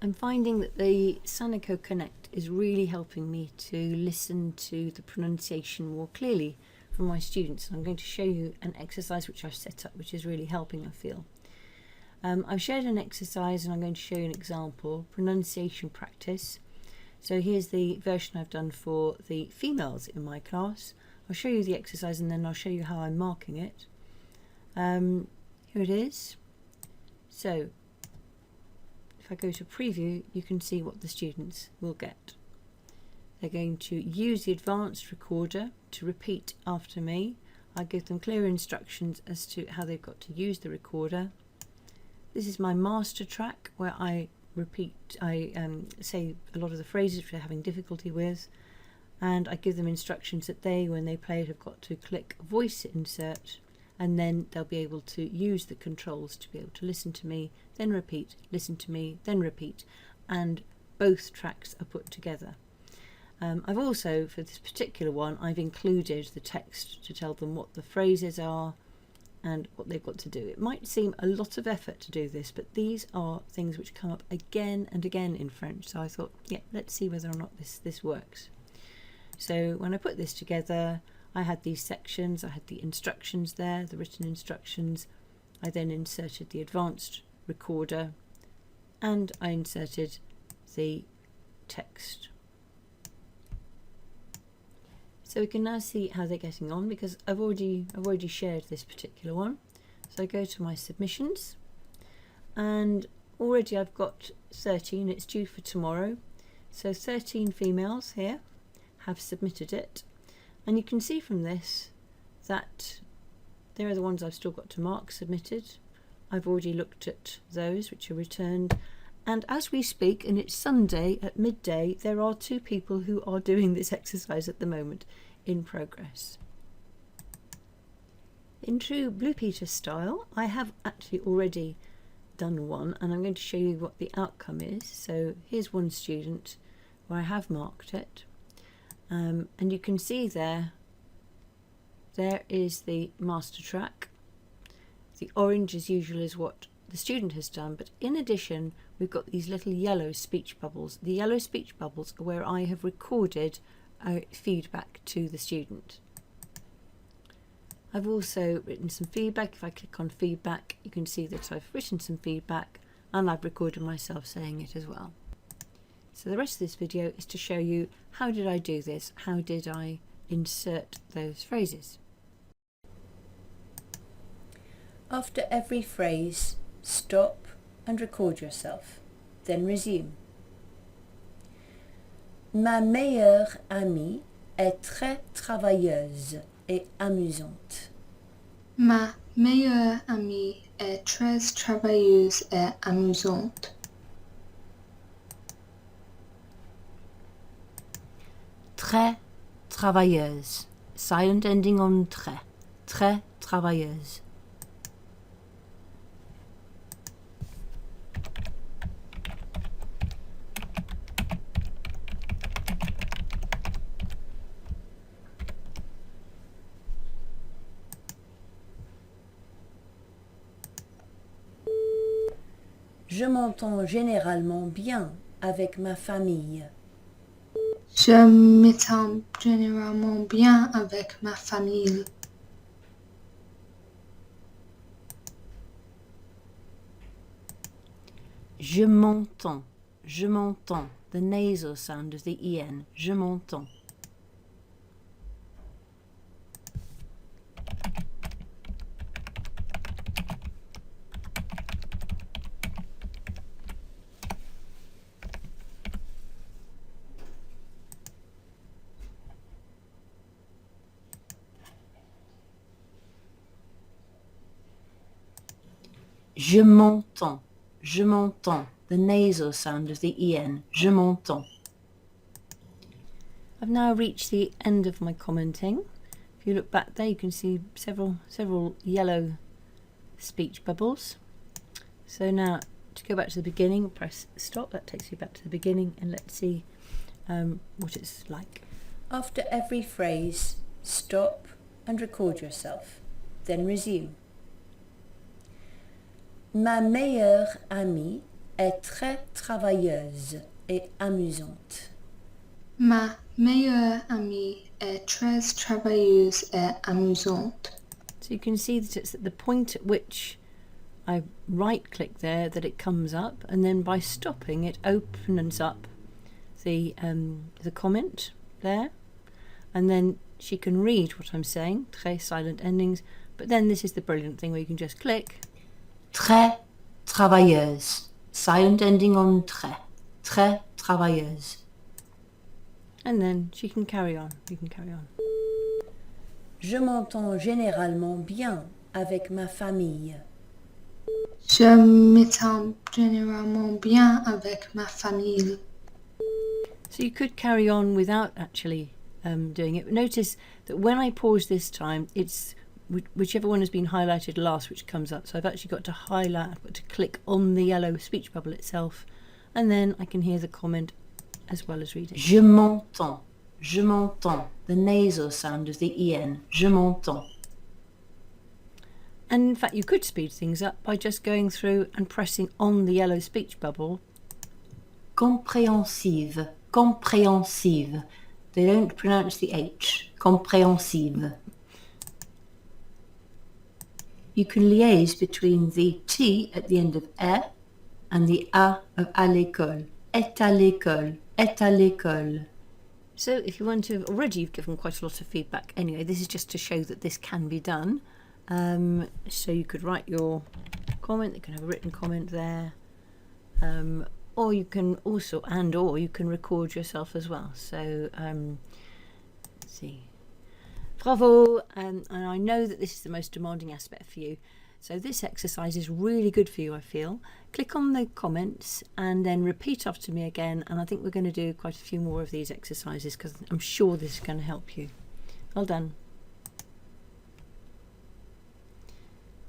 I'm finding that the Sanako Connect is really helping me to listen to the pronunciation more clearly from my students. I'm going to show you an exercise which I've set up, which is really helping, I feel. I've shared an exercise and I'm going to show you an example, pronunciation practice. So here's the version I've done for the females in my class. I'll show you the exercise and then I'll show you how I'm marking it. Here it is. So if I go to preview, you can see what the students will get. They're going to use the advanced recorder to repeat after me. I give them clear instructions as to how they've got to use the recorder. This is my master track where I say a lot of the phrases which they're having difficulty with, and I give them instructions that they, when they play it, have got to click voice insert, and then they'll be able to use the controls to be able to listen to me, then repeat, listen to me, then repeat, and both tracks are put together. I've also, for this particular one, I've included the text to tell them what the phrases are and what they've got to do. It might seem a lot of effort to do this, but these are things which come up again and again in French, so I thought, yeah, let's see whether or not this works. So when I put this together, I had these sections, I had the instructions there, the written instructions. I then inserted the advanced recorder and I inserted the text. So we can now see how they're getting on, because I've already shared this particular one. So I go to my submissions and already I've got 13, it's due for tomorrow. So 13 females here have submitted it. And you can see from this that there are the ones I've still got to mark submitted. I've already looked at those which are returned. And as we speak, and it's Sunday at midday, there are 2 people who are doing this exercise at the moment in progress. In true Blue Peter style, I have actually already done one, and I'm going to show you what the outcome is. So here's one student where I have marked it. And you can see there is the master track. The orange as usual is what the student has done, but in addition we've got these little yellow speech bubbles. The yellow speech bubbles are where I have recorded feedback to the student. I've also written some feedback. If I click on feedback, you can see that I've written some feedback and I've recorded myself saying it as well. So the rest of this video is to show you how did I do this, how did I insert those phrases. After every phrase, stop and record yourself, then resume. Ma meilleure amie est très travailleuse et amusante. Ma meilleure amie est très travailleuse et amusante. Très travailleuse. Silent ending on très. Très travailleuse. Je m'entends généralement bien avec ma famille. Je m'entends généralement bien avec ma famille. Je m'entends. Je m'entends. The nasal sound of the en. Je m'entends. Je m'entends. Je m'entends. The nasal sound of the en. Je m'entends. I've now reached the end of my commenting. If you look back there, you can see several yellow speech bubbles. So now to go back to the beginning, press stop. That takes you back to the beginning, and let's see what it's like. After every phrase, stop and record yourself, then resume. Ma meilleure amie est très travailleuse et amusante. Ma meilleure amie est très travailleuse et amusante. So you can see that it's at the point at which I right click there that it comes up, and then by stopping it opens up the comment there, and then she can read what I'm saying, très silent endings, but then this is the brilliant thing where you can just click. Très travailleuse. Silent ending on très. Très travailleuse. And then she can carry on. You can carry on. Je m'entends généralement bien avec ma famille. Je m'entends généralement bien avec ma famille. So you could carry on without actually doing it. But notice that when I pause this time, it's whichever one has been highlighted last which comes up. So I've actually got to highlight, I've got to click on the yellow speech bubble itself, and then I can hear the comment as well as reading. Je m'entends. Je m'entends. The nasal sound of the en. Je m'entends. And in fact, you could speed things up by just going through and pressing on the yellow speech bubble. Compréhensive. Compréhensive. They don't pronounce the H. Compréhensive. You can liaise between the T at the end of E and the A of à l'école. Est à l'école. Est à l'école. So if you want to, already you've given quite a lot of feedback. Anyway, this is just to show that this can be done. So you could write your comment, you can have a written comment there. Or you can also, or you can record yourself as well. So, let's see. Bravo! And I know that this is the most demanding aspect for you. So this exercise is really good for you, I feel. Click on the comments and then repeat after me again. And I think we're going to do quite a few more of these exercises because I'm sure this is going to help you. Well done.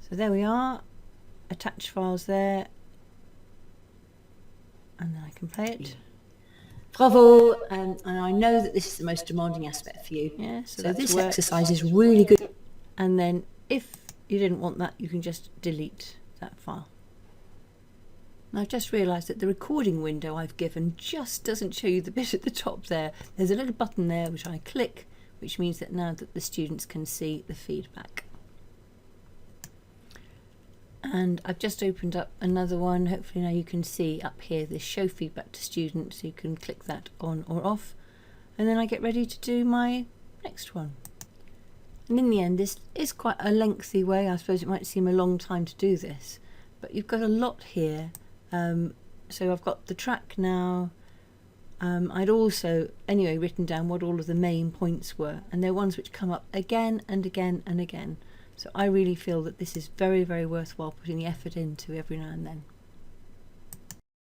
So there we are. Attach files there. And then I can play it. Bravo! And I know that this is the most demanding aspect for you. Yeah, so this exercise is really good. And then if you didn't want that, you can just delete that file. And I've just realised that the recording window I've given just doesn't show you the bit at the top there. There's a little button there which I click, which means that now that the students can see the feedback. And I've just opened up another one. Hopefully now you can see up here this show feedback to students, so you can click that on or off. And then I get ready to do my next one. And in the end, this is quite a lengthy way. I suppose it might seem a long time to do this, but you've got a lot here. So I've got the track now. I'd also, anyway, written down what all of the main points were, and they're ones which come up again and again and again. So I really feel that this is very, very worthwhile putting the effort into every now and then.